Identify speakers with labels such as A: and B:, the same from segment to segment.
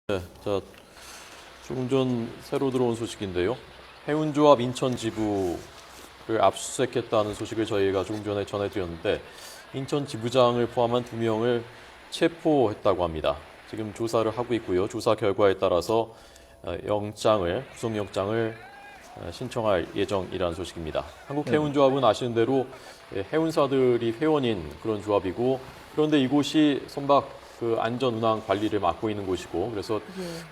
A: 네, 자, 조금 전 새로 들어온 소식인데요. 해운조합 인천 지부를 압수수색했다는 소식을 저희가 조금 전에 전해드렸는데 인천 지부장을 포함한 2명을 체포했다고 합니다. 지금 조사를 하고 있고요. 조사 결과에 따라서 구속영장을 신청할 예정이라는 소식입니다. 한국해운조합은 아시는 대로 해운사들이 회원인 그런 조합이고, 그런데 이곳이 선박 안전 운항 관리를 맡고 있는 곳이고, 그래서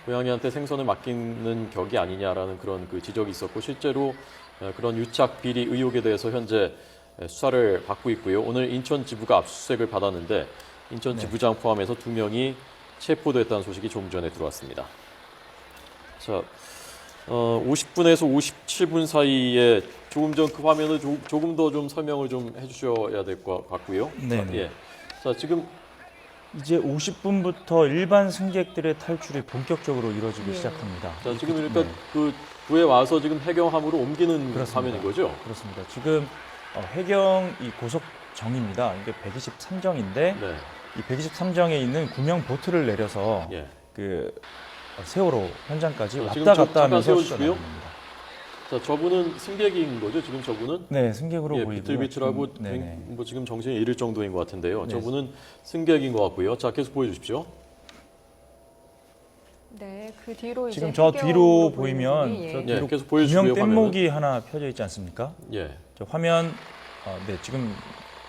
A: 고양이한테 생선을 맡기는 격이 아니냐라는 그런 지적이 있었고, 실제로 그런 유착 비리 의혹에 대해서 현재 수사를 받고 있고요. 오늘 인천 지부가 압수수색을 받았는데 인천 지부장 포함해서 2명이 체포됐다는 소식이 조금 전에 들어왔습니다. 자, 50분에서 57분 사이에 조금 전 그 화면을 조금 더 좀 설명을 좀 해주셔야 될 것 같고요.
B: 네.
A: 예. 자, 지금
B: 이제 50분부터 일반 승객들의 탈출이 본격적으로 이루어지기 시작합니다.
A: 자, 지금 그러니까 그 구에 와서 지금 해경함으로 옮기는
B: 그렇습니다.
A: 화면인 거죠?
B: 그렇습니다. 지금 해경 이 고속정입니다. 이게 123정인데
A: 네.
B: 이 123정에 있는 구명 보트를 내려서
A: 예.
B: 그 세월호 현장까지
A: 지금
B: 왔다 갔다
A: 잠깐
B: 하면서
A: 세워주시고요.
B: 수선합니다.
A: 자, 저분은 승객인 거죠? 지금 저분은?
B: 네, 승객으로
A: 예,
B: 보이고요.
A: 비틀비틀하고 뭐 지금 정신이 잃을 정도인 것 같은데요.
B: 네.
A: 저분은 승객인 것 같고요. 자, 계속 보여주십시오.
C: 네, 그 뒤로 이제
B: 지금 저 뒤로 보이면
C: 부분이,
B: 저
C: 예.
B: 뒤로
A: 계속 보여주시고요.
B: 구명 뗏목이 하나 펴져 있지 않습니까?
A: 예.
B: 저 화면 네, 지금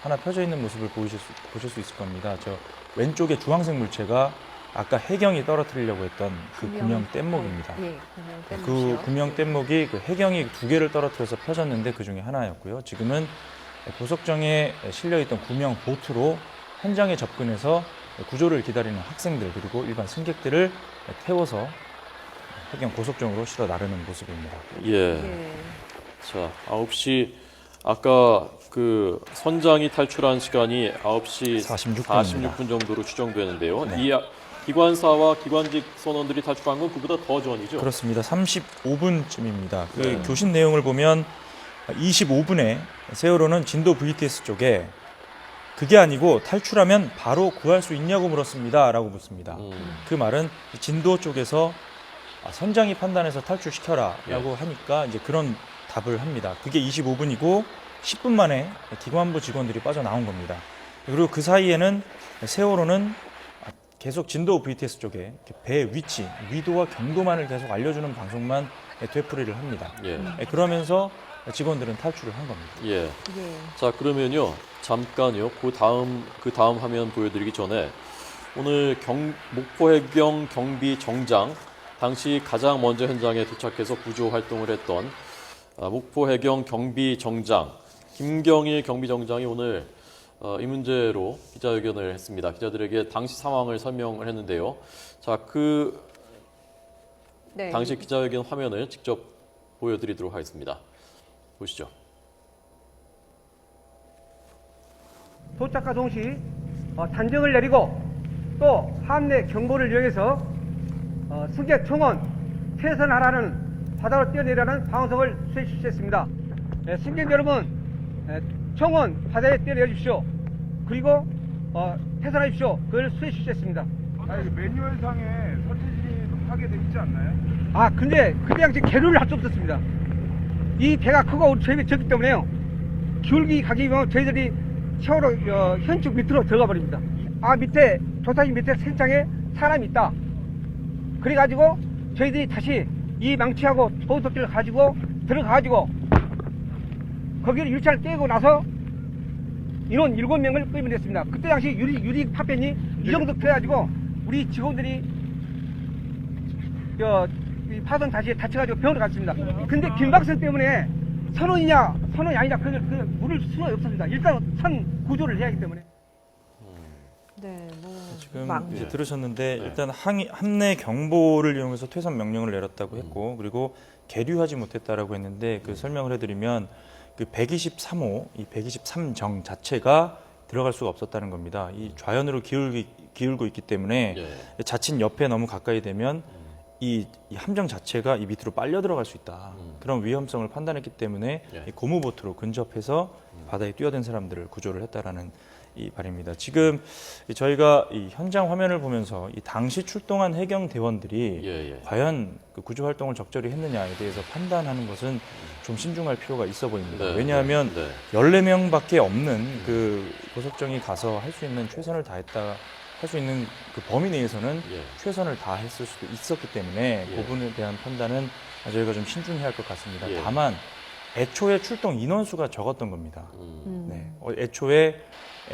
B: 하나 펴져 있는 모습을 보실 수 있을 겁니다. 저 왼쪽에 주황색 물체가 아까 해경이 떨어뜨리려고 했던 그 구명 뗏목입니다.
C: 예, 구명
B: 그
C: 뗏목이요.
B: 구명 뗏목이 그 해경이 2개를 떨어뜨려서 펴졌는데 그 중에 하나였고요. 지금은 고속정에 실려있던 구명 보트로 현장에 접근해서 구조를 기다리는 학생들 그리고 일반 승객들을 태워서 해경 고속정으로 실어 나르는 모습입니다.
A: 예.
C: 예.
A: 자, 9시 아까 그 선장이 탈출한 시간이 9시 46분 정도로 추정되는데요.
B: 네.
A: 이 기관사와 기관직 선원들이 탈출한 건 그보다 더 전이죠?
B: 그렇습니다. 35분쯤입니다. 그
A: 네.
B: 교신 내용을 보면 25분에 세월호는 진도 VTS 쪽에 그게 아니고 탈출하면 바로 구할 수 있냐고 물었습니다. 라고 묻습니다. 그 말은 진도 쪽에서 선장이 판단해서 탈출시켜라 라고 하니까 이제 그런 답을 합니다. 그게 25분이고 10분 만에 기관부 직원들이 빠져나온 겁니다. 그리고 그 사이에는 세월호는 계속 진도 VTS 쪽에 배 위치, 위도와 경도만을 계속 알려주는 방송만 되풀이를 합니다.
A: 예.
B: 그러면서 직원들은 탈출을 한 겁니다.
A: 예.
C: 예.
A: 자, 그러면요. 잠깐요. 그 다음 화면 보여드리기 전에 오늘 목포해경 경비정장, 당시 가장 먼저 현장에 도착해서 구조 활동을 했던 목포해경 경비정장 김경일 경비정장이 오늘 이 문제로 기자회견을 했습니다. 기자들에게 당시 상황을 설명을 했는데요. 자,
C: 네.
A: 당시 기자회견 화면을 직접 보여드리도록 하겠습니다. 보시죠.
D: 도착과 동시 단정을 내리고 또 함내 경보를 이용해서 승객 총원 퇴선하라는 바다로 뛰어내라는 방송을 수행 실시했습니다. 승객 여러분, 총원 바다에 뛰어내려 주십시오. 그리고 퇴선해 주십시오. 그걸 수행 실시했습니다.
E: 아니, 매뉴얼상에 선진이 하게 돼 있지 않나요?
D: 근데 그 당시 계류를 할 수 없었습니다. 이 배가 크고 우리 저희가 적기 때문에요. 기울기 가기 위하면 저희들이 세월호 현축 밑으로 들어가 버립니다. 밑에 조타기 밑에 sen장에 사람이 있다. 그래가지고 저희들이 다시 이 망치하고 보호토끼를 가지고 들어가가지고 거기를 유리창을 깨고 나서 인원 7명을 끌어냈습니다. 그때 당시 유리 파편이 이 정도 그래가지고 우리 직원들이 이 파손 다시 다쳐가지고 병원에 갔습니다. 근데 김박선 때문에 선원이 아니냐 그걸 물을 수가 없습니다. 일단 선 구조를 해야 하기 때문에.
C: 네, 뭐
B: 지금
C: 망-
B: 이제 들으셨는데
A: 네.
B: 일단 함내 경보를 이용해서 퇴선 명령을 내렸다고 했고 그리고 계류하지 못했다라고 했는데 그 설명을 해드리면 그 123호, 이 123정 자체가 들어갈 수가 없었다는 겁니다. 이 좌연으로 기울고 있기 때문에
A: 예.
B: 자칫 옆에 너무 가까이 되면 이 함정 자체가 이 밑으로 빨려 들어갈 수 있다. 그런 위험성을 판단했기 때문에
A: 예.
B: 이 고무보트로 근접해서 바다에 뛰어든 사람들을 구조를 했다라는 바랍니다. 지금 저희가 이 현장 화면을 보면서 이 당시 출동한 해경 대원들이
A: 예.
B: 과연 그 구조 활동을 적절히 했느냐에 대해서 판단하는 것은 좀 신중할 필요가 있어 보입니다.
A: 네,
B: 왜냐하면
A: 네.
B: 14명밖에 없는 그 고속정이 가서 할 수 있는 최선을 다했다 할 수 있는 그 범위 내에서는
A: 예.
B: 최선을 다했을 수도 있었기 때문에
A: 예.
B: 그 부분에 대한 판단은 저희가 좀 신중해야 할 것 같습니다.
A: 예.
B: 다만 애초에 출동 인원수가 적었던 겁니다.
A: 음.
B: 네, 애초에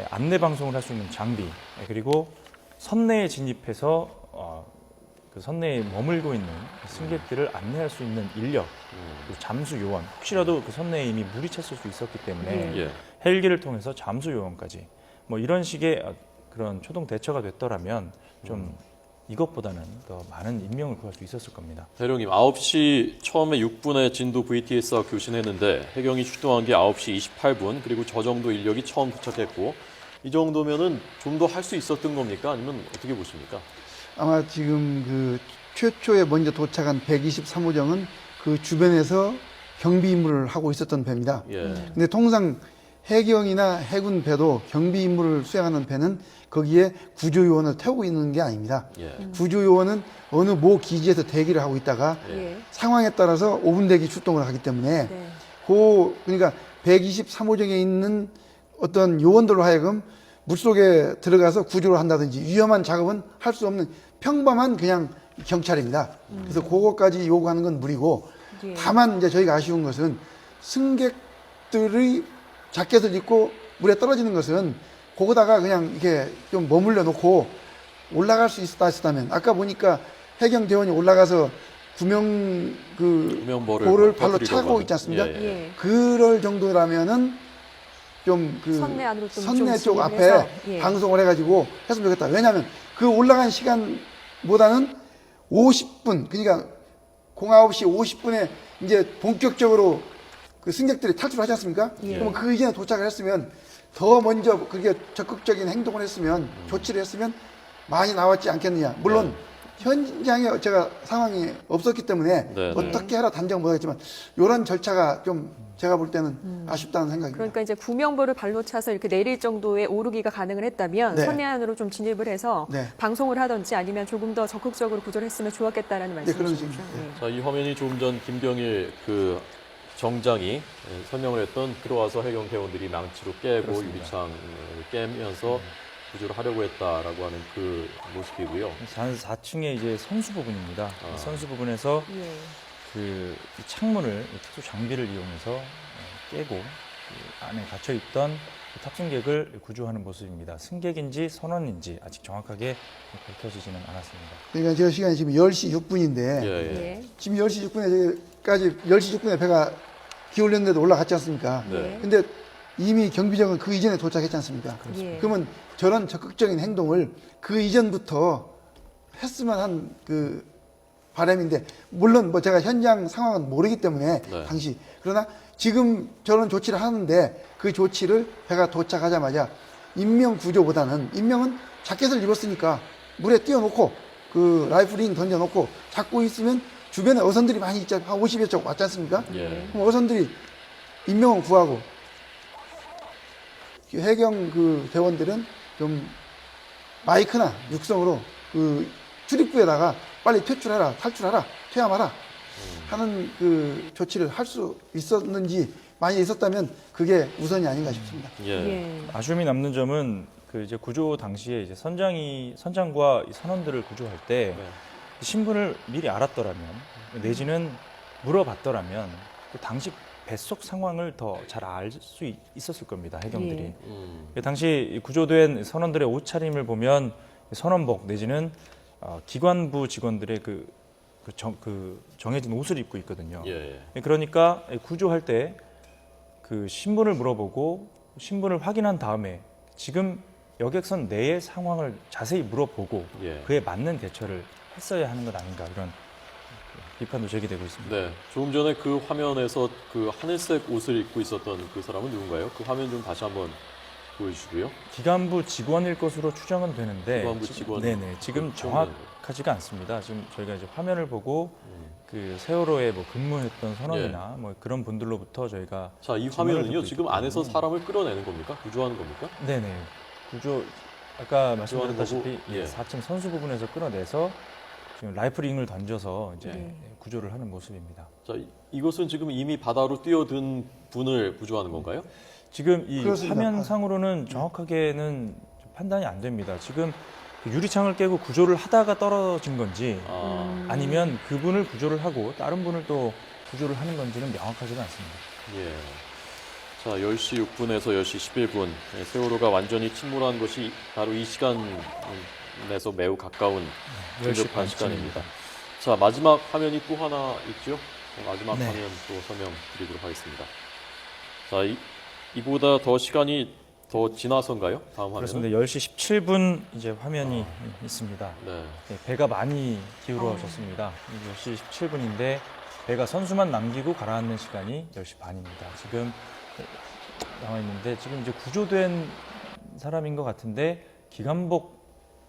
B: 안내 방송을 할 수 있는 장비 그리고 선내에 진입해서 그 선내에 머물고 있는 승객들을 안내할 수 있는 인력 그리고 잠수 요원 혹시라도 그 선내에 이미 물이 찼을 수 있었기 때문에
A: 예.
B: 헬기를 통해서 잠수 요원까지 뭐 이런 식의 그런 초동 대처가 됐더라면 좀 이것보다는 더 많은 인명을 구할 수 있었을 겁니다.
A: 대령님, 9시 처음에 6분에 진도 VTS와 교신했는데 해경이 출동한 게 9시 28분, 그리고 저 정도 인력이 처음 도착했고 이 정도면은 좀 더 할 수 있었던 겁니까? 아니면 어떻게 보십니까?
F: 아마 지금 그 최초에 먼저 도착한 123호정은 그 주변에서 경비 임무를 하고 있었던 배입니다.
A: 예.
F: 근데 통상 해경이나 해군 배도 경비 임무를 수행하는 배는 거기에 구조요원을 태우고 있는 게 아닙니다.
A: 예.
F: 구조요원은 어느 모 기지에서 대기를 하고 있다가
C: 예.
F: 상황에 따라서 5분 대기 출동을 하기 때문에
C: 네.
F: 그러니까 123호정에 있는 어떤 요원들로 하여금 물속에 들어가서 구조를 한다든지 위험한 작업은 할 수 없는 평범한 그냥 경찰입니다. 그래서 그거까지 요구하는 건 무리고
C: 예.
F: 다만 이제 저희가 아쉬운 것은 승객들의 자켓을 입고 물에 떨어지는 것은 거기다가 그냥 이렇게 좀 머물러 놓고 올라갈 수 있었다면 아까 보니까 해경 대원이 올라가서 구명볼을 발로 차고 있지 않습니까?
C: 예.
F: 그럴 정도라면은 좀 그
C: 선내 안으로 좀
F: 선내 쪽
C: 진입을
F: 앞에
C: 해서, 예.
F: 방송을 해가지고 했으면 좋겠다. 왜냐하면 그 올라간 시간보다는 50분, 그러니까 09시 50분에 이제 본격적으로 그 승객들이 탈출하지 않습니까?
C: 예.
F: 그럼 그 이전에 도착을 했으면 더 먼저 그게 적극적인 행동을 했으면 조치를 했으면 많이 나왔지 않겠느냐. 물론 현장에 제가 상황이 없었기 때문에
A: 네,
F: 어떻게 하라 단정 못하겠지만 이런 절차가 좀 제가 볼 때는 아쉽다는 생각입니다.
C: 그러니까 이제 구명보를 발로 차서 이렇게 내릴 정도의 오르기가 가능을 했다면
F: 네.
C: 선내 안으로 좀 진입을 해서
F: 네.
C: 방송을 하든지 아니면 조금 더 적극적으로 구조를 했으면 좋았겠다라는
F: 네, 그런
C: 말씀이시죠.
F: 식입니다.
C: 예.
A: 자, 이 화면이 조금 전 김병일 그 정장이 설명을 했던 들어와서 해경 대원들이 망치로 깨고
B: 그렇습니다.
A: 유리창을 깨면서 구조를 하려고 했다라고 하는 그 모습이고요.
B: 4층에 이제 선수 부분입니다.
A: 아.
B: 선수 부분에서
C: 예.
B: 그 창문을 특수 장비를 이용해서 깨고 그 안에 갇혀 있던 탑승객을 구조하는 모습입니다. 승객인지 선원인지 아직 정확하게 밝혀지지는 않았습니다.
F: 그러니까 저 시간이 지금 10시 6분인데
A: 예.
C: 예.
F: 지금 10시 6분에까지 10시 6분에 배가 기울였는데도 올라갔지 않습니까?
A: 네.
F: 근데 이미 경비정은 그 이전에 도착했지 않습니까?
C: 예.
F: 그러면 저런 적극적인 행동을 그 이전부터 했으면 한 그 바람인데 물론 뭐 제가 현장 상황은 모르기 때문에
A: 네.
F: 당시 그러나 지금 저런 조치를 하는데 그 조치를 배가 도착하자마자 인명 구조보다는 인명은 자켓을 입었으니까 물에 띄워놓고 그 라이프링 던져놓고 잡고 있으면 주변에 어선들이 많이 있잖아요. 한 50여 쪽 왔지 않습니까?
A: 예.
F: 그럼 어선들이 인명은 구하고 해경 그 대원들은 좀 마이크나 육성으로 그 출입구에다가 빨리 퇴출하라, 탈출하라, 퇴함하라 하는 그 조치를 할 수 있었는지 많이 있었다면 그게 우선이 아닌가 싶습니다.
A: 예.
C: 예.
B: 아쉬움이 남는 점은 그 이제 구조 당시에 이제 선장과 이 선원들을 구조할 때
A: 네.
B: 신분을 미리 알았더라면 내지는 물어봤더라면 그 당시 뱃속 상황을 더 잘 알 수 있었을 겁니다. 해경들이.
C: 예.
B: 그 당시 구조된 선원들의 옷차림을 보면 선원복 내지는 기관부 직원들의 정해진 옷을 입고 있거든요.
A: 예.
B: 그러니까 구조할 때 그 신분을 물어보고 신분을 확인한 다음에 지금 여객선 내의 상황을 자세히 물어보고
A: 예.
B: 그에 맞는 대처를 했어야 하는 것 아닌가 이런 비판도 제기되고 있습니다.
A: 네. 조금 전에 그 화면에서 그 하늘색 옷을 입고 있었던 그 사람은 누군가요? 그 화면 좀 다시 한번 보여주시고요.
B: 기관부 직원일 것으로 추정은 되는데
A: 기관부 직원.
B: 네네 지금 정확하지가 않습니다. 지금 저희가 이제 화면을 보고 그 세월호에 뭐 근무했던 선원이나 뭐 그런 분들로부터 저희가
A: 자, 이
B: 질문을
A: 화면은요.
B: 듣고
A: 지금
B: 있기
A: 안에서
B: 때문에.
A: 사람을 끌어내는 겁니까? 구조하는 겁니까?
B: 네네 구조 아까 말씀드렸다시피
A: 거고, 예.
B: 4층 선수 부분에서 끌어내서 지금 라이프링을 던져서 이제
C: 네.
B: 구조를 하는 모습입니다.
A: 자, 이것은 지금 이미 바다로 뛰어든 분을 구조하는 건가요?
B: 지금 이
F: 그렇습니다.
B: 화면상으로는 정확하게는 판단이 안 됩니다. 지금 그 유리창을 깨고 구조를 하다가 떨어진 건지 아니면 그분을 구조를 하고 다른 분을 또 구조를 하는 건지는 명확하지가 않습니다.
A: 예. 자, 10시 6분에서 10시 11분. 세월호가 완전히 침몰한 것이 바로 이 시간 내서 매우 가까운
B: 10시
A: 긴급한
B: 반쯤입니다.
A: 시간입니다. 자, 마지막 화면이 또 하나 있죠? 마지막
B: 네.
A: 화면 또 설명드리도록 하겠습니다. 자, 이보다 더 시간이 더 지나서인가요? 다음 화면은?
B: 그렇습니다. 10시 17분 이제 화면이 있습니다.
A: 네.
B: 네, 배가 많이 기울어졌습니다. 10시 17분인데 배가 선수만 남기고 가라앉는 시간이 10시 반입니다. 지금 나와 있는데 지금 이제 구조된 사람인 것 같은데 기관복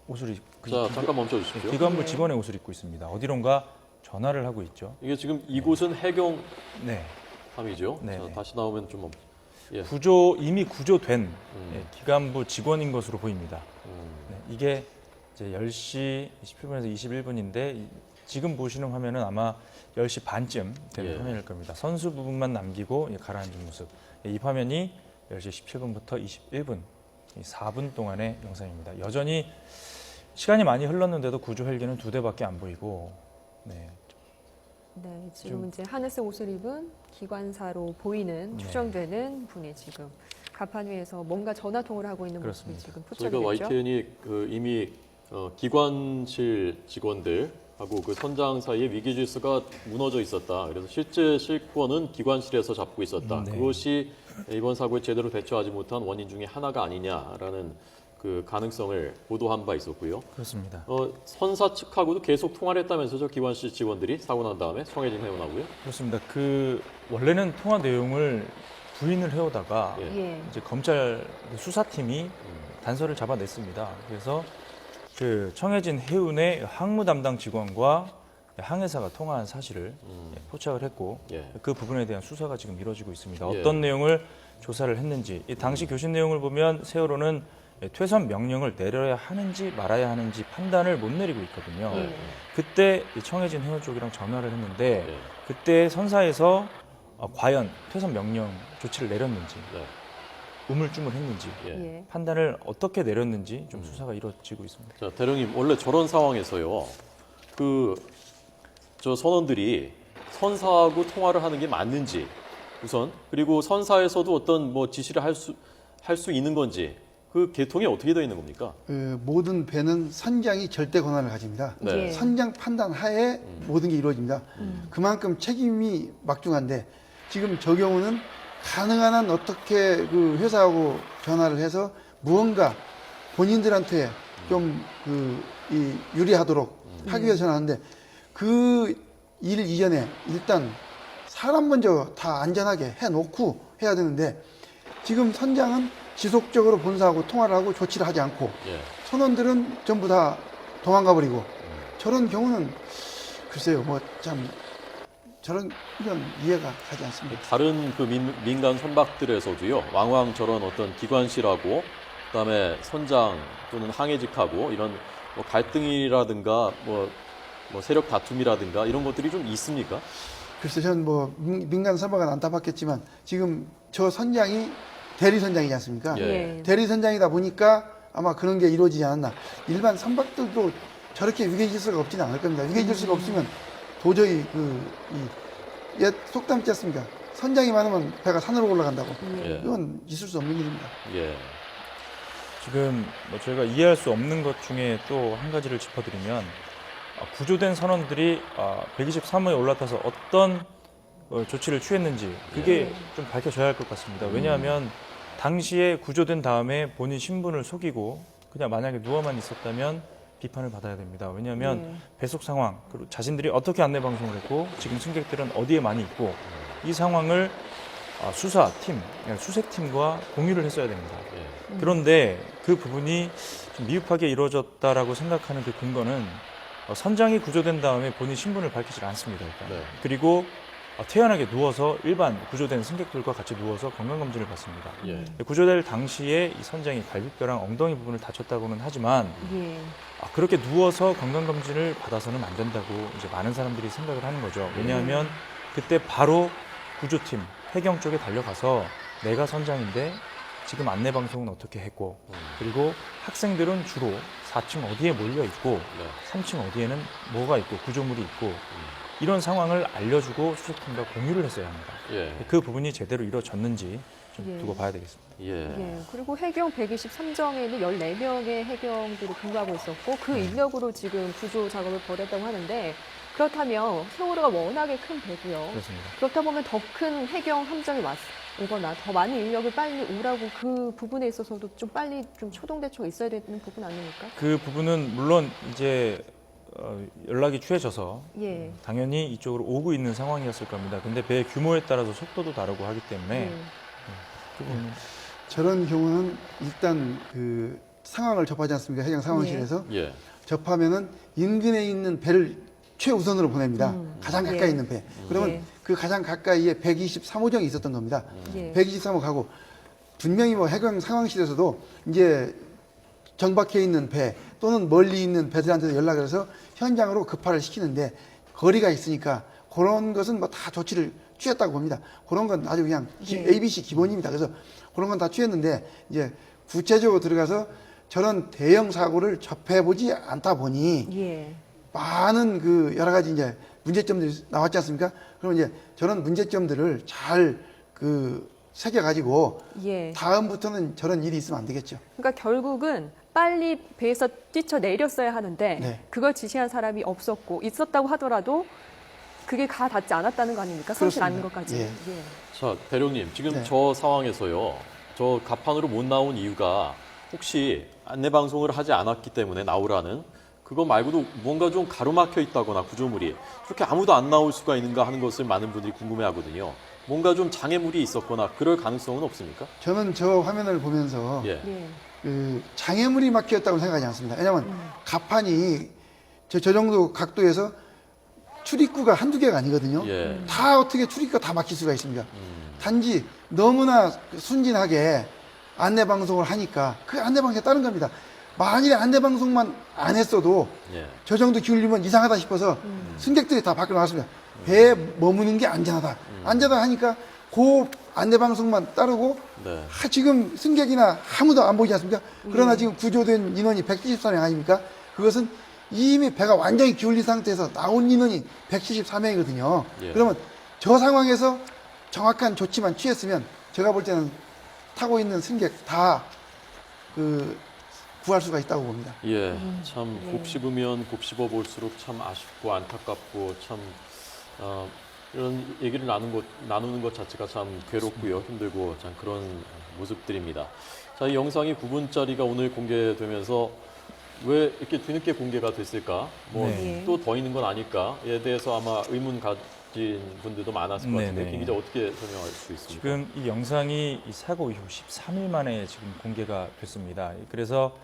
B: 옷을 입고
A: 자, 잠깐 멈춰 주십시오.
B: 기관부 직원의 옷을 입고 있습니다. 어디론가 전화를 하고 있죠.
A: 이게 지금 이곳은 해경함이죠?
B: 네.
A: 자,
B: 네.
A: 다시 나오면 좀 예.
B: 이미 구조된 기관부 직원인 것으로 보입니다. 네, 이게 이제 10시 27분에서 21분인데 지금 보시는 화면은 아마 10시 반쯤 되는
A: 예.
B: 화면일 겁니다. 선수 부분만 남기고 가라앉은 모습. 이 화면이 10시 17분부터 21분, 4분 동안의 영상입니다. 여전히 시간이 많이 흘렀는데도 구조 헬기는 2대밖에 안 보이고, 네,
C: 네, 지금 이제 하늘색 옷을 입은 기관사로 보이는
B: 네.
C: 추정되는 분이 지금 갑판 위에서 뭔가 전화 통화를 하고 있는 모습이
B: 그렇습니다.
C: 지금
A: 저희가
C: 포착이 됐죠.
A: YTN이 이미 기관실 직원들하고 그 선장 사이에 위기 질서가 무너져 있었다. 그래서 실제 실권은 기관실에서 잡고 있었다.
B: 네.
A: 그것이 이번 사고에 제대로 대처하지 못한 원인 중에 하나가 아니냐라는 그 가능성을 보도한 바 있었고요.
B: 그렇습니다.
A: 선사 측하고도 계속 통화를 했다면서 저 기관실 직원들이 사고 난 다음에 청해진 해운하고요.
B: 그렇습니다. 원래는 통화 내용을 부인을 해오다가
A: 예.
C: 예.
B: 이제 검찰 수사팀이 단서를 잡아냈습니다. 그래서 그 청해진 해운의 항무 담당 직원과 항해사가 통화한 사실을 포착을 했고
A: 예.
B: 그 부분에 대한 수사가 지금 이루어지고 있습니다.
A: 예.
B: 어떤 내용을 조사를 했는지 이 당시 교신 내용을 보면 세월호는 퇴선 명령을 내려야 하는지 말아야 하는지 판단을 못 내리고 있거든요.
C: 예.
B: 그때 이 청해진 해운 쪽이랑 전화를 했는데
A: 예.
B: 그때 선사에서 과연 퇴선 명령 조치를 내렸는지
A: 네.
B: 우물쭈물했는지
A: 예.
C: 예.
B: 판단을 어떻게 내렸는지 좀 수사가 이루어지고 있습니다.
A: 자, 대령님, 원래 저런 상황에서요, 저 선원들이 선사하고 통화를 하는 게 맞는지, 우선, 그리고 선사에서도 어떤 지시를 할 수 있는 건지, 그 계통이 어떻게 되어 있는 겁니까?
F: 모든 배는 선장이 절대 권한을 가집니다.
A: 네.
C: 예.
F: 선장 판단 하에 모든 게 이루어집니다. 그만큼 책임이 막중한데 지금 저 경우는 가능한 한 어떻게 그 회사하고 전화를 해서 무언가 본인들한테 좀 유리하도록 하기 위해서 전화하는데 그 일 이전에 일단 사람 먼저 다 안전하게 해놓고 해야 되는데 지금 선장은 지속적으로 본사하고 통화를 하고 조치를 하지 않고
A: 예.
F: 선원들은 전부 다 도망가 버리고 저런 경우는 글쎄요 참 저런 이런 이해가 가지 않습니다.
A: 다른 그 민간 선박들에서도요, 왕왕 저런 어떤 기관실하고, 그다음에 선장 또는 항해직하고 이런 갈등이라든가 세력 다툼이라든가 이런 것들이 좀 있습니까?
F: 글쎄 저는 민간 선박은 안 타봤겠지만 지금 저 선장이 대리 선장이지 않습니까?
A: 예.
F: 대리 선장이다 보니까 아마 그런 게 이루어지지 않았나. 일반 선박들도 저렇게 위계 질서가 없지는 않을 겁니다. 위계 질서가 없으면 도저히 속담 있지 않습니까? 선장이 많으면 배가 산으로 올라간다고.
A: 예.
F: 이건 있을 수 없는 일입니다.
A: 예.
B: 지금 저희가 이해할 수 없는 것 중에 또 한 가지를 짚어드리면 구조된 선원들이 123호에 올라타서 어떤 조치를 취했는지 그게 좀 밝혀져야 할 것 같습니다. 왜냐하면 당시에 구조된 다음에 본인 신분을 속이고 그냥 만약에 누워만 있었다면 비판을 받아야 됩니다. 왜냐하면 배속 상황, 그리고 자신들이 어떻게 안내 방송을 했고 지금 승객들은 어디에 많이 있고 이 상황을 수사팀, 수색팀과 공유를 했어야 됩니다.
A: 예.
B: 그런데 그 부분이 좀 미흡하게 이루어졌다라고 생각하는 그 근거는 선장이 구조된 다음에 본인 신분을 밝히질 않습니다. 일단.
A: 네.
B: 그리고 태연하게 누워서 일반 구조된 승객들과 같이 누워서 건강검진을 받습니다.
A: 예.
B: 구조될 당시에 이 선장이 갈비뼈랑 엉덩이 부분을 다쳤다고는 하지만
C: 예.
B: 그렇게 누워서 건강검진을 받아서는 안 된다고 이제 많은 사람들이 생각을 하는 거죠. 왜냐하면 그때 바로 구조팀, 해경 쪽에 달려가서 내가 선장인데 지금 안내방송은 어떻게 했고 그리고 학생들은 주로 4층 어디에 몰려 있고
A: 네.
B: 3층 어디에는 뭐가 있고 구조물이 있고 이런 상황을 알려주고 수색팀과 공유를 했어야 합니다.
A: 예.
B: 그 부분이 제대로 이루어졌는지 좀
C: 예.
B: 두고 봐야 되겠습니다.
A: 예.
C: 예, 그리고 해경 123정에는 14명의 해경들이 근무하고 있었고 그 인력으로 지금 구조 작업을 벌였다고 하는데 그렇다면 세월호가 워낙에 큰 배고요.
B: 그렇습니다.
C: 그렇다 보면 더 큰 해경 함정이 오거나 더 많은 인력을 빨리 오라고 그 부분에 있어서도 좀 빨리 좀 초동대처가 있어야 되는 부분 아닙니까?
B: 그 부분은 물론 이제 연락이 취해져서
C: 예.
B: 당연히 이쪽으로 오고 있는 상황이었을 겁니다. 근데 배의 규모에 따라서 속도도 다르고 하기 때문에
C: 예.
B: 그 부분은
F: 저런 경우는 일단 그 상황을 접하지 않습니까? 해경 상황실에서
A: 예.
F: 접하면은 인근에 있는 배를 최우선으로 보냅니다. 가장 가까이
C: 예.
F: 있는 배. 그러면
C: 예.
F: 그 가장 가까이에 123호정이 있었던 겁니다.
C: 예.
F: 123호 가고 분명히 뭐 해경 상황실에서도 이제 정박해 있는 배 또는 멀리 있는 배들한테 연락을 해서 현장으로 급파를 시키는데 거리가 있으니까 그런 것은 뭐 다 조치를 취했다고 봅니다. 그런 건 아주 그냥
C: 예.
F: ABC 기본입니다. 그래서 그런 건 다 취했는데 이제 구체적으로 들어가서 저런 대형 사고를 접해보지 않다 보니
C: 예.
F: 많은 그 여러 가지 이제 문제점들이 나왔지 않습니까? 그럼 이제 저런 문제점들을 잘 그 새겨가지고
C: 예.
F: 다음부터는 저런 일이 있으면 안 되겠죠.
C: 그러니까 결국은 빨리 배에서 뛰쳐 내렸어야 하는데
F: 네.
C: 그걸 지시한 사람이 없었고 있었다고 하더라도 그게 가 닿지 않았다는 거 아닙니까? 선실 않는
F: 그렇습니다.
C: 것까지.
F: 예.
C: 예.
A: 자, 대령님, 지금
F: 네.
A: 저 상황에서요, 저 갑판으로 못 나온 이유가 혹시 안내 방송을 하지 않았기 때문에 나오라는 그거 말고도 뭔가 좀 가로막혀 있다거나 구조물이 그렇게 아무도 안 나올 수가 있는가 하는 것을 많은 분들이 궁금해하거든요. 뭔가 좀 장애물이 있었거나 그럴 가능성은 없습니까?
F: 저는 저 화면을 보면서
A: 예.
C: 예.
F: 그 장애물이 막혔다고 생각하지 않습니다. 왜냐하면 갑판이 저 정도 각도에서 출입구가 한두 개가 아니거든요.
A: 예.
F: 다 어떻게 출입구가 다 막힐 수가 있습니다. 단지 너무나 순진하게 안내 방송을 하니까 그 안내 방송에 따른 겁니다. 만일에 안내 방송만 안 했어도
A: 예.
F: 저 정도 기울이면 이상하다 싶어서 승객들이 다 밖으로 나왔습니다. 배에 머무는 게 안전하다. 안전하다 하니까 그 안내 방송만 따르고
A: 네.
F: 지금 승객이나 아무도 안 보이지 않습니까? 그러나 지금 구조된 인원이 174명 아닙니까? 그것은 이미 배가 완전히 기울린 상태에서 나온 인원이 174명이거든요.
A: 예.
F: 그러면 저 상황에서 정확한 조치만 취했으면 제가 볼 때는 타고 있는 승객 다 그 구할 수가 있다고 봅니다.
A: 예, 참 곱씹으면 곱씹어 볼수록 참 아쉽고 안타깝고 참 이런 얘기를 나누는 것 자체가 참 괴롭고요, 힘들고 참 그런 모습들입니다. 자, 이 영상이 9분짜리가 오늘 공개되면서 왜 이렇게 뒤늦게 공개가 됐을까? 뭐
B: 네.
A: 또 더 있는 건 아닐까에 대해서 아마 의문 가진 분들도 많았을 것 같은데
B: 네네.
A: 김 기자 어떻게 설명할 수 있습니까?
B: 지금 이 영상이 이 사고 이후 13일 만에 지금 공개가 됐습니다. 그래서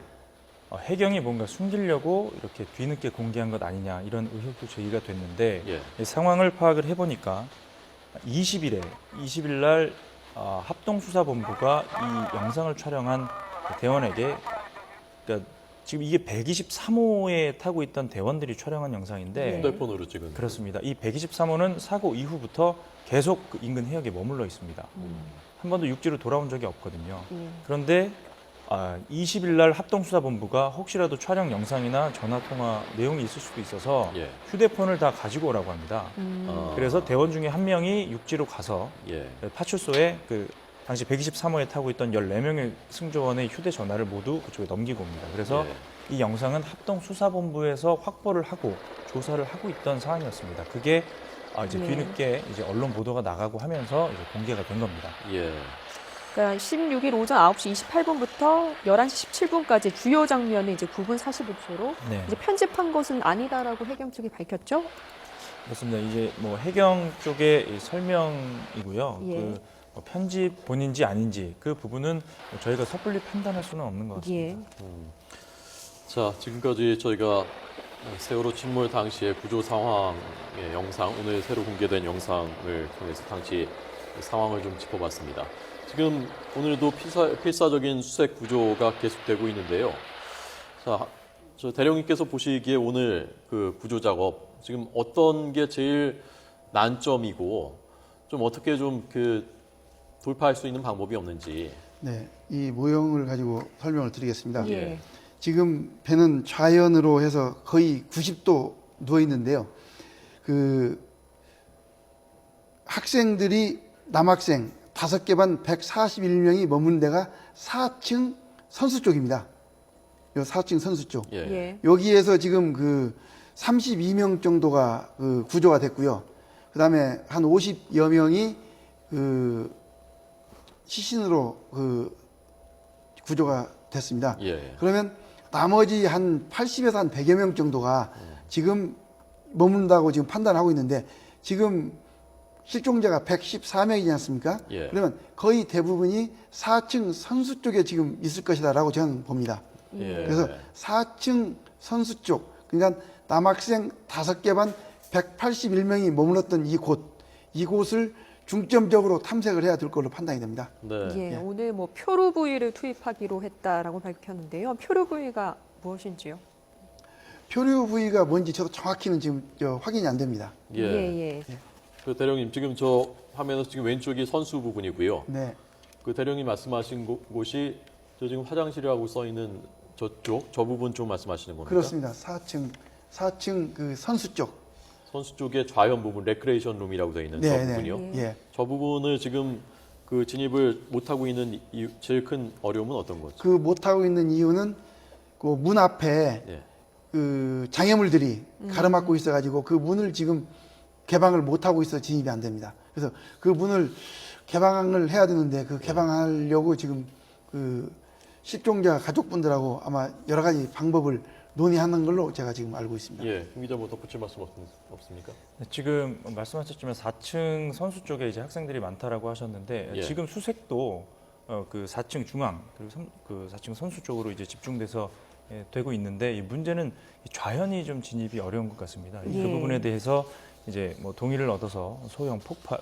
B: 해경이 뭔가 숨기려고 이렇게 뒤늦게 공개한 것 아니냐 이런 의혹도 제기가 됐는데
A: 예.
B: 이 상황을 파악을 해보니까 20일 날 합동수사본부가 이 영상을 촬영한 대원에게 그러니까 지금 이게 123호에 타고 있던 대원들이 촬영한 영상인데
A: 휴대폰으로 찍은.
B: 그렇습니다. 이 123호는 사고 이후부터 계속 그 인근 해역에 머물러 있습니다. 한 번도 육지로 돌아온 적이 없거든요.
C: 예.
B: 그런데 20일 날 합동수사본부가 혹시라도 촬영 영상이나 전화통화 내용이 있을 수도 있어서
A: 예.
B: 휴대폰을 다 가지고 오라고 합니다. 그래서 대원 중에 한 명이 육지로 가서
A: 예.
B: 파출소에 그 당시 123호에 타고 있던 14명의 승조원의 휴대전화를 모두 그쪽에 넘기고 옵니다. 그래서
A: 예.
B: 이 영상은 합동수사본부에서 확보를 하고 조사를 하고 있던 상황이었습니다. 그게 이제
C: 네.
B: 뒤늦게 이제 언론 보도가 나가고 하면서 이제 공개가 된 겁니다.
A: 예.
C: 그러니까 16일 오전 9시 28분부터 11시 17분까지 주요 장면을 이제 9분 45초로
B: 네.
C: 이제 편집한 것은 아니다라고 해경 측이 밝혔죠.
B: 그렇습니다. 이제 뭐 해경 쪽의 이 설명이고요.
C: 예.
B: 그 편집 본인지 아닌지 그 부분은 저희가 섣불리 판단할 수는 없는 것 같습니다.
C: 예.
A: 자, 지금까지 저희가 세월호 침몰 당시의 구조 상황의 영상, 오늘 새로 공개된 영상을 통해서 당시 상황을 좀 짚어봤습니다. 지금 오늘도 필사적인 수색 구조가 계속되고 있는데요. 자, 저 대령님께서 보시기에 오늘 그 구조 작업 지금 어떤 게 제일 난점이고 좀 어떻게 좀 그 돌파할 수 있는 방법이 없는지.
F: 네, 이 모형을 가지고 설명을 드리겠습니다.
C: 예.
F: 지금 배는 좌연으로 해서 거의 90도 누워 있는데요. 그 학생들이 남학생 5개 반 141명이 머무는 데가 4층 선수 쪽입니다. 요 4층 선수 쪽.
A: 예.
C: 예.
F: 여기에서 지금 그 32명 정도가 그 구조가 됐고요. 그다음에 한 50여 명이 그 시신으로 그 구조가 됐습니다.
A: 예.
F: 그러면 나머지 한 80에서 한 100여 명 정도가 지금 머문다고 지금 판단하고 있는데 지금 실종자가 114명이지 않습니까?
A: 예.
F: 그러면 거의 대부분이 4층 선수 쪽에 지금 있을 것이다라고 저는 봅니다.
A: 예.
F: 그래서 4층 선수 쪽, 그러니까 남학생 5개 반 181명이 머물렀던 이곳을 중점적으로 탐색을 해야 될 걸로 판단이 됩니다.
A: 네.
C: 예,
F: 예.
C: 오늘 뭐 표류 부위를 투입하기로 했다라고 밝혔는데요. 표류 부위가 무엇인지요?
F: 표류 부위가 뭔지 저도 정확히는 지금 확인이 안 됩니다.
A: 예.
C: 예.
A: 그 대령님 지금 저 화면에서 지금 왼쪽이 선수 부분이고요.
F: 네.
A: 그 대령님 말씀하신 곳이 저 지금 화장실이라고 써 있는 저쪽 저 부분 좀 말씀하시는 겁니까?
F: 그렇습니다. 4층 그 선수 쪽.
A: 선수 쪽의 좌현 부분 레크레이션 룸이라고 되어 있는 저
F: 네,
A: 부분이요.
F: 네. 예.
A: 저 부분을 지금 그 진입을 못 하고 있는 제일 큰 어려움은 어떤 거죠?
F: 그 못하고 있는 이유는 그 문 앞에
A: 예.
F: 그 장애물들이 가로막고 있어가지고 그 문을 지금 개방을 못하고 있어 진입이 안 됩니다. 그래서 그 문을 개방을 해야 되는데 그 개방하려고 지금 그 실종자 가족분들하고 아마 여러 가지 방법을 논의하는 걸로 제가 지금 알고 있습니다.
A: 예. 김 기자 뭐 덧붙일 말씀 없습니까?
B: 네, 지금 말씀하셨지만 4층 선수 쪽에 이제 학생들이 많다라고 하셨는데
A: 예.
B: 지금 수색도 그 4층 중앙 그리고 그 4층 선수 쪽으로 이제 집중돼서 되고 있는데 이 문제는 이 좌현이 좀 진입이 어려운 것 같습니다.
C: 예.
B: 그 부분에 대해서 이제 뭐 동의를 얻어서 소형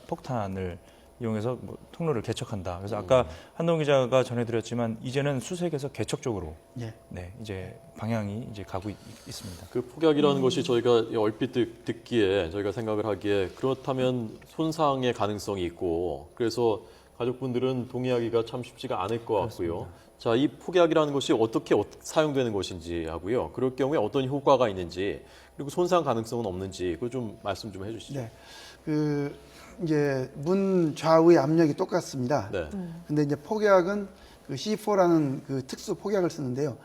B: 폭탄을 이용해서 뭐 통로를 개척한다. 그래서 아까 한동 기자가 전해드렸지만 이제는 수색에서 개척 쪽으로
F: 예.
B: 네 이제 방향이 이제 가고 있습니다.
A: 그 폭약이라는 것이 저희가 얼핏 듣기에 저희가 생각을 하기에 그렇다면 손상의 가능성이 있고 그래서 가족분들은 동의하기가 참 쉽지가 않을 것 같고요. 자, 이 폭약이라는 것이 어떻게 사용되는 것인지 하고요. 그럴 경우에 어떤 효과가 있는지 그리고 손상 가능성은 없는지 그걸 좀 말씀 좀 해주시죠.
F: 네. 그 이제 문 좌우의 압력이 똑같습니다.
A: 네.
F: 근데 이제 폭약은 그 C4라는 그 특수 폭약을 쓰는데요.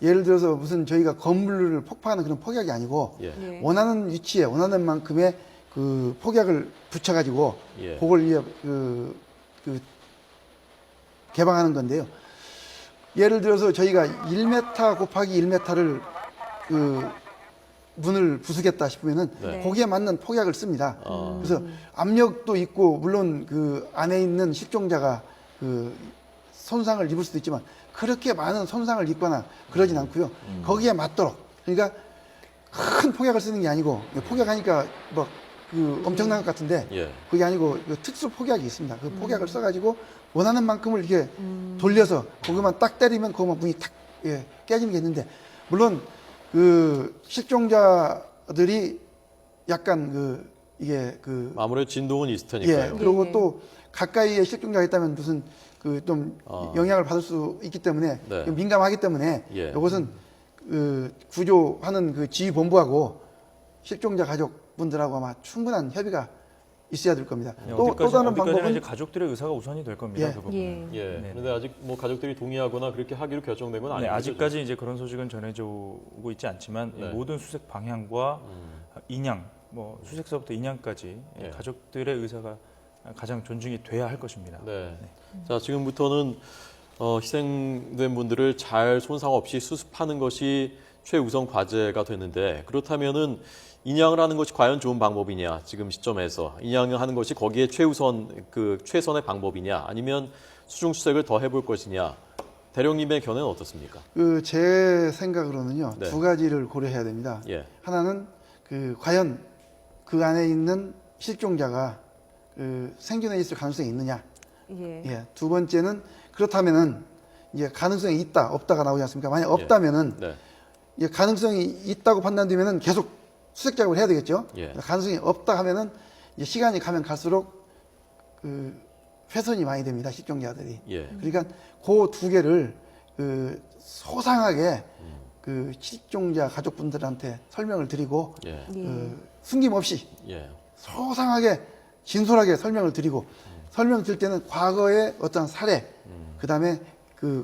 F: 예를 들어서 무슨 저희가 건물을 폭파하는 그런 폭약이 아니고
A: 예.
C: 예.
F: 원하는 위치에 원하는 만큼의 그 폭약을 붙여가지고
A: 예.
F: 그걸 이제 그 개방하는 건데요. 예를 들어서 저희가 1m 곱하기 1m를 그 문을 부수겠다 싶으면은
A: 네.
F: 거기에 맞는 폭약을 씁니다.
A: 아.
F: 그래서 압력도 있고 물론 그 안에 있는 실종자가 그 손상을 입을 수도 있지만 그렇게 많은 손상을 입거나 그러진 않고요. 거기에 맞도록 그러니까 큰 폭약을 쓰는 게 아니고 폭약하니까 뭐 그 엄청난 것 같은데
A: 예.
F: 그게 아니고 그 특수 폭약이 있습니다. 그 폭약을 써가지고 원하는 만큼을 이렇게 돌려서 거기만 딱 때리면 거기만 문이 탁 깨지는 게 있는데 물론 그 실종자들이 약간 그 이게 그
A: 아무래도 진동은 있을
F: 예,
A: 테니까요.
F: 그리고
C: 예.
F: 또 가까이에 실종자가 있다면 무슨 그 좀 영향을 받을 수 있기 때문에
A: 네.
F: 민감하기 때문에
A: 예.
F: 이것은 그 구조하는 그 지휘본부하고 실종자 가족분들하고 아마 충분한 협의가 있어야 될 겁니다. 또 다른
B: 어디까지나
F: 방법은
B: 이제 가족들의 의사가 우선이 될 겁니다.
F: 예.
B: 그 부분은.
C: 예.
A: 예.
B: 네.
A: 그런데 아직 뭐 가족들이 동의하거나 그렇게 하기로 결정된 건
B: 네,
A: 아니죠.
B: 아직까지 이제 그런 소식은 전해져 오고 있지 않지만 이
A: 네.
B: 모든 수색 방향과 인양, 뭐 수색서부터 인양까지
A: 예.
B: 가족들의 의사가 가장 존중이 돼야 할 것입니다.
A: 네. 자, 지금부터는 희생된 분들을 잘 손상 없이 수습하는 것이 최우선 과제가 되는데 그렇다면은 인양을 하는 것이 과연 좋은 방법이냐? 지금 시점에서 인양을 하는 것이 거기에 최선의 방법이냐? 아니면 수중 수색을 더 해볼 것이냐? 대령님의 견해는 어떻습니까?
F: 그 제 생각으로는요,
A: 네.
F: 두 가지를 고려해야 됩니다.
A: 예.
F: 하나는 과연 그 안에 있는 실종자가 생존해 있을 가능성이 있느냐.
C: 예.
F: 예. 두 번째는 그렇다면은 이제 가능성이 있다, 없다가 나오지 않습니까? 만약 없다면은
A: 네.
F: 이제 가능성이 있다고 판단되면은 계속 수색 작업을 해야 되겠죠.
A: 예.
F: 가능성이 없다 하면은 이제 시간이 가면 갈수록 훼손이 많이 됩니다, 실종자들이.
A: 예.
F: 그러니까 그 두 개를 소상하게 실종자 가족분들한테 설명을 드리고
A: 예.
C: 예.
F: 숨김없이
A: 예.
F: 소상하게 진솔하게 설명을 드리고 설명 드릴 때는 과거의 어떤 사례, 그다음에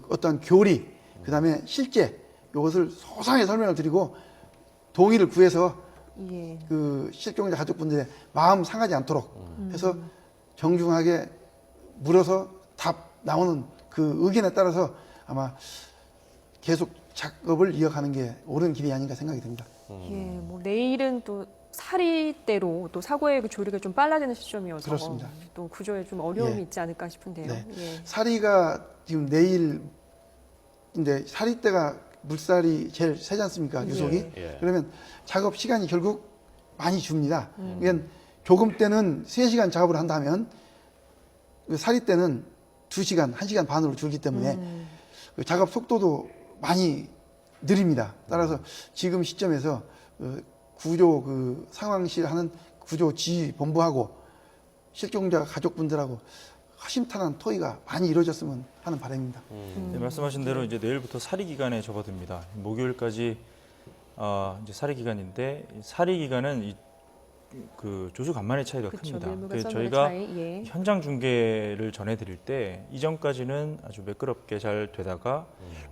F: 어떤 교리, 그다음에 실제 이것을 소상하게 설명을 드리고 동의를 구해서
C: 예.
F: 실종자 가족분들의 마음 상하지 않도록 해서 정중하게 물어서 답 나오는 그 의견에 따라서 아마 계속 작업을 이어가는 게 옳은 길이 아닌가 생각이 듭니다.
C: 예. 뭐 내일은 또 사리대로 또 사고의 그 조리가 좀 빨라지는 시점이어서
F: 그렇습니다.
C: 또 구조에 좀 어려움이
F: 예.
C: 있지 않을까 싶은데요.
F: 네.
C: 예.
F: 사리가 지금 내일 이제 사리 때가 물살이 제일 세지 않습니까? 유속이.
A: 예.
F: 그러면 작업 시간이 결국 많이 줍니다. 그러니까 조금 때는 3시간 작업을 한다면 사리 때는 2시간, 1시간 반으로 줄기 때문에 작업 속도도 많이 느립니다. 따라서 지금 시점에서 구조 상황실 하는 구조 지휘본부하고 실종자 가족분들하고 허심탄회한 토의가 많이 이루어졌으면 하는 바람입니다.
B: 네, 말씀하신 대로 이제 내일부터 사리 기간에 접어듭니다. 목요일까지 이제 사리 기간인데 사리 기간은 조수 간만의 차이가
C: 그쵸,
B: 큽니다.
C: 밀물과 썰물의
B: 저희가
C: 차이, 예.
B: 현장 중계를 전해드릴 때 이전까지는 아주 매끄럽게 잘 되다가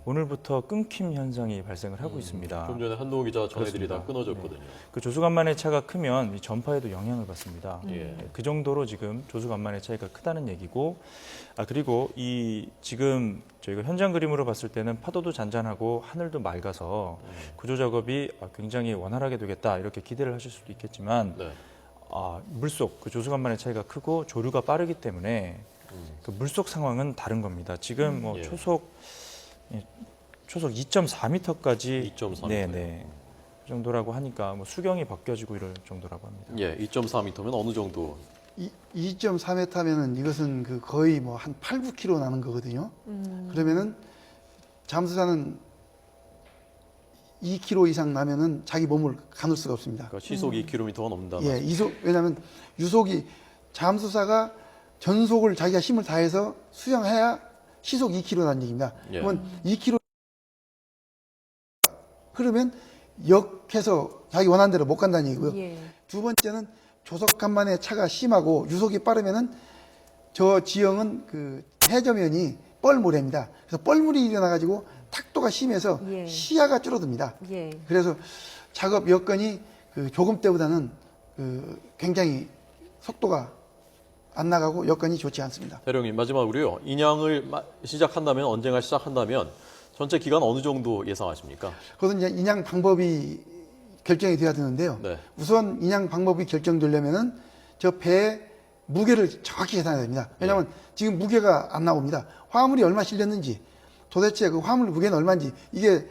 B: 오늘부터 끊김 현상이 발생을 하고 있습니다.
A: 좀 전에 한동호 기자 전해드리다
B: 그렇습니다.
A: 끊어졌거든요.
B: 그 조수간만의 차가 크면 이 전파에도 영향을 받습니다.
A: 예.
B: 그 정도로 지금 조수간만의 차이가 크다는 얘기고, 그리고 지금 저희가 현장 그림으로 봤을 때는 파도도 잔잔하고 하늘도 맑아서 구조 작업이 굉장히 원활하게 되겠다 이렇게 기대를 하실 수도 있겠지만
A: 네.
B: 물속 조수간만의 차이가 크고 조류가 빠르기 때문에 그 물속 상황은 다른 겁니다. 지금
A: 예.
B: 초속 2.4m까지
A: 2.4m.
B: 네네 그 정도라고 하니까 수경이 벗겨지고 이럴 정도라고 합니다.
A: 예, 2.4m면 어느 정도?
F: 2.4m면은 이것은 거의 한 8, 9km 나는 거거든요. 그러면은 잠수사는 2km 이상 나면은 자기 몸을 가눌 수가 없습니다.
A: 그러니까 시속 2km가 넘는다.
F: 예, 왜냐하면 유속이 잠수사가 전속을 자기가 힘을 다해서 수영해야 시속 2km라는 얘기입니다.
A: 예.
F: 그러면 2km 흐르면 역해서 자기 원하는 대로 못 간다는 얘기고요.
C: 예.
F: 두 번째는 조석간만의 차가 심하고 유속이 빠르면은 저 지형은 해저면이 뻘모래입니다. 그래서 뻘물이 일어나가지고 탁도가 심해서
C: 예.
F: 시야가 줄어듭니다.
C: 예.
F: 그래서 작업 여건이 조금 때보다는 굉장히 속도가 안 나가고 여건이 좋지 않습니다.
A: 대령님 마지막으로요. 인양을 시작한다면 언젠가 시작한다면 전체 기간 어느 정도 예상하십니까?
F: 그것은 이제 인양 방법이 결정이 돼야 되는데요.
A: 네.
F: 우선 인양 방법이 결정되려면은 저 배의 무게를 정확히 계산해야 됩니다. 왜냐하면 지금 무게가 안 나옵니다. 화물이 얼마 실렸는지 도대체 그 화물 무게는 얼마인지 이게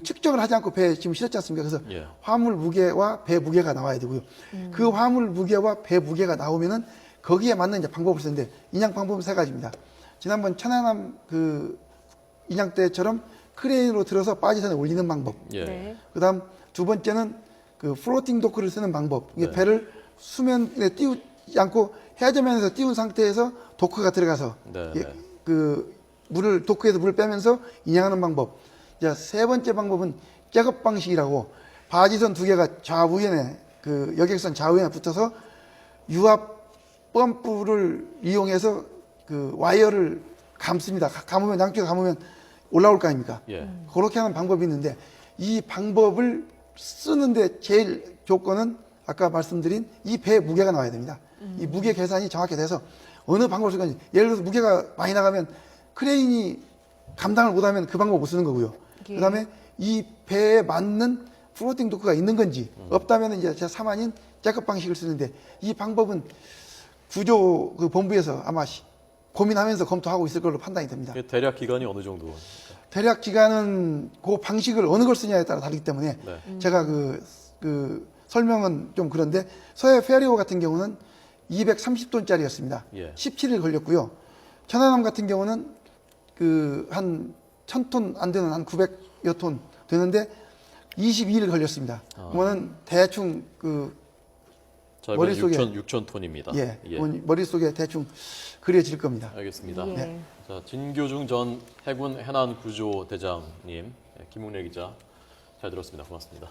F: 측정을 하지 않고 배에 지금 실었지 않습니까? 그래서
A: 예.
F: 화물 무게와 배 무게가 나와야 되고요. 그 화물 무게와 배 무게가 나오면은 거기에 맞는 이제 방법을 쓰는데 인양 방법은 3가지입니다. 지난번 천안함 인양 때처럼 크레인으로 들어서 빠지선에 올리는 방법.
A: 예.
C: 네.
F: 그다음 두 번째는 플로팅 도크를 쓰는 방법. 이게
A: 네.
F: 배를 수면에 띄우지 않고 해저면에서 띄운 상태에서 도크가 들어가서
A: 네,
F: 예,
A: 네.
F: 도크에서 물을 빼면서 인양하는 방법. 자, 3번째 방법은 잭업 방식이라고 바지선 2개가 좌우연에 여객선 좌우연에 붙어서 유압 펌프를 이용해서 와이어를 감습니다. 감으면 양쪽에 감으면 올라올 거 아닙니까?
A: 예.
F: 그렇게 하는 방법이 있는데 이 방법을 쓰는데 제일 조건은 아까 말씀드린 이 배 무게가 나와야 됩니다. 이 무게 계산이 정확히 돼서 어느 방법을 쓸 건지 예를 들어서 무게가 많이 나가면 크레인이 감당을 못하면 그 방법 못 쓰는 거고요.
C: 예.
F: 그다음에 이 배에 맞는 플로팅 도크가 있는 건지 없다면 이제 제 3안인 잭업 방식을 쓰는데 이 방법은 구조 본부에서 아마 고민하면서 검토하고 있을 걸로 판단이 됩니다.
A: 대략 기간이 어느 정도?
F: 대략 기간은 그 방식을 어느 걸 쓰냐에 따라 다르기 때문에
A: 네.
F: 제가 그 설명은 좀 그런데 서해 페리호 같은 경우는 230톤짜리였습니다.
A: 예.
F: 17일 걸렸고요. 천안함 같은 경우는 그 한 1000톤 안 되는 한 900여 톤 되는데 22일 걸렸습니다. 그러면은 대충 그
A: 자, 이번
F: 머릿속에
A: 6천 톤입니다.
F: 예, 머릿속에 대충 그려질 겁니다.
A: 알겠습니다.
C: 예.
A: 자, 진교중 전 해군 해난 구조 대장님, 김웅래 기자 잘 들었습니다. 고맙습니다.